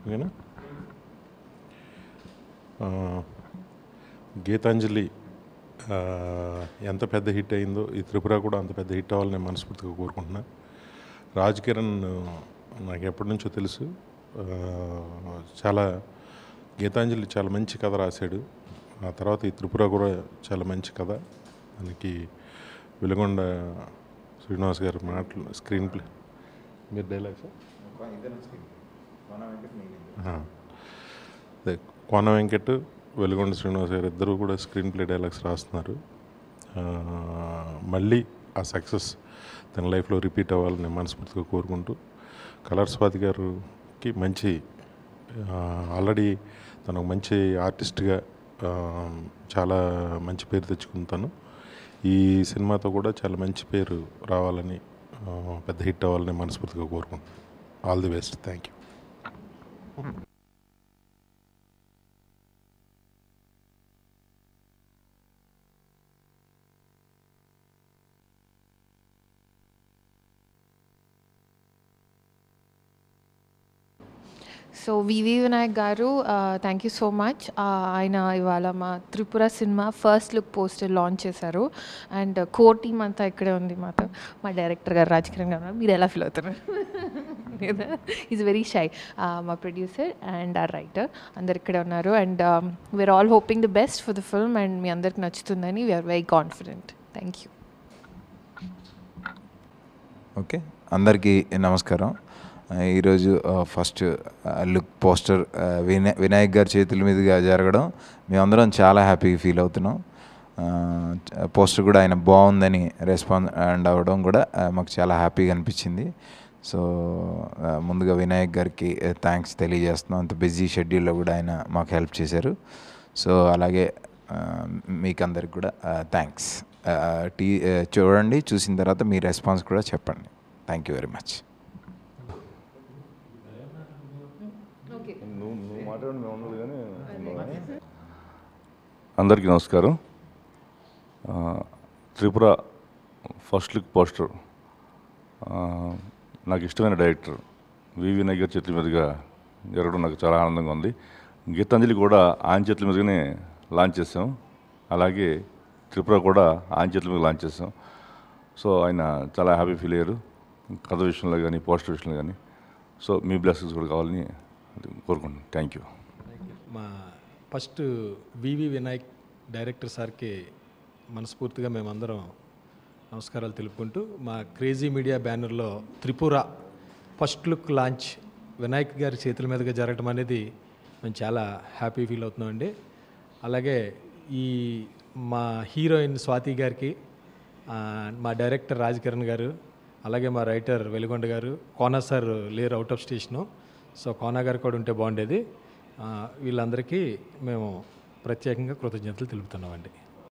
ఓకేనా. గీతాంజలి ఎంత పెద్ద హిట్ అయిందో ఈ త్రిపుర కూడా అంత పెద్ద హిట్ అవ్వాలని నేను మనస్ఫూర్తిగా కోరుకుంటున్నా. రాజ్ కిరణ్ నాకు ఎప్పటి నుంచో తెలుసు. చాలా గీతాంజలి చాలా మంచి కథ రాశాడు. ఆ తర్వాత ఈ త్రిపుర కూడా చాలా మంచి కథ. దానికి వెలుగొండ శ్రీనివాస్ గారి మాటలు, స్క్రీన్ ప్లే, మీరు డైలాగ్స్ కోన వెంకట్, వెలుగొండ శ్రీనివాస్ గారు ఇద్దరు కూడా స్క్రీన్ ప్లే డైలాగ్స్ రాస్తున్నారు. మళ్ళీ ఆ సక్సెస్ తన లైఫ్లో రిపీట్ అవ్వాలని నేను మనస్ఫూర్తిగా కోరుకుంటూ, కలర్ స్వాతి గారికి మంచి ఆల్రెడీ తను మంచి ఆర్టిస్ట్గా చాలా మంచి పేరు తెచ్చుకుంటాను. ఈ సినిమాతో కూడా చాలా మంచి పేరు రావాలని, పెద్ద హిట్ అవ్వాలని మనస్ఫూర్తిగా కోరుకుంటున్నాను. All the best. Thank you. So VV Vinayak garu, thank you so much. ఆయన ఇవాళ మా Tripura cinema first look poster launch చేశారు. అండ్ కోర్ టీమ్ అంతా ఇక్కడే ఉంది మాతో. మా డైరెక్టర్ గారు రాజ్ కిరణ్ గారు, మీరు ఎలా ఫీల్ అవుతున్నారు? Is very shy. మా ప్రొడ్యూసర్ అండ్ ఆ రైటర్ అందరు ఇక్కడే ఉన్నారు. And we are all hoping the best for the film and మీ అందరికి నచ్చుతుందని we are very confident. Thank you. Okay, అందరికీ నమస్కారం. ఈరోజు ఫస్ట్ లుక్ పోస్టర్ వినాయక్ గారి చేతుల మీదుగా జరగడం మేమందరం చాలా హ్యాపీగా ఫీల్ అవుతున్నాం. పోస్టర్ కూడా ఆయన బాగుందని రెస్పాండ్ అవ్వడం కూడా మాకు చాలా హ్యాపీగా అనిపించింది. సో ముందుగా వినాయక్ గారికి థ్యాంక్స్ తెలియజేస్తున్నాం. అంత బిజీ షెడ్యూల్లో కూడా ఆయన మాకు హెల్ప్ చేశారు. సో అలాగే మీకు అందరికి కూడా థ్యాంక్స్. చూడండి, చూసిన తర్వాత మీ రెస్పాన్స్ కూడా చెప్పండి. Thank you very much. అందరికీ నమస్కారం. త్రిపుర ఫస్ట్ లుక్ పోస్టర్ నాకు ఇష్టమైన డైరెక్టర్ వివి వినాయక్ గారి చేతుల మీదుగా జరగడం నాకు చాలా ఆనందంగా ఉంది. గీతాంజలి కూడా ఆయన చేతుల మీదుగానే లాంచ్ చేసాం. అలాగే త్రిపుర కూడా ఆయన చేతుల మీద లాంచ్ చేసాం. సో ఆయన చాలా హ్యాపీ ఫీల్ అయ్యారు, కథ విషయంలో కానీ పోస్టర్ విషయంలో కానీ. సో మీ బ్లెస్సింగ్స్ కూడా కావాలని కోరుకుంటున్నాను. Thank you. మా ఫస్ట్ వివి వినాయక్ డైరెక్టర్ సార్కి మనస్ఫూర్తిగా మేమందరం నమస్కారాలు తెలుపుకుంటూ, మా క్రేజీ మీడియా బ్యానర్లో Tripura first look launch Vinayak గారి చేతుల మీదుగా జరగడం అనేది మేము చాలా హ్యాపీ ఫీల్ అవుతున్నామండి. అలాగే ఈ మా హీరోయిన్ స్వాతి గారికి, మా డైరెక్టర్ రాజ్ కిరణ్ గారు, అలాగే మా రైటర్ వెలుగొండ గారు, కోనా సార్ లేరు, out of station. So Kona గారు కూడా ఉంటే బాగుండేది. వీళ్ళందరికీ మేము ప్రత్యేకంగా కృతజ్ఞతలు తెలుపుతున్నామండి.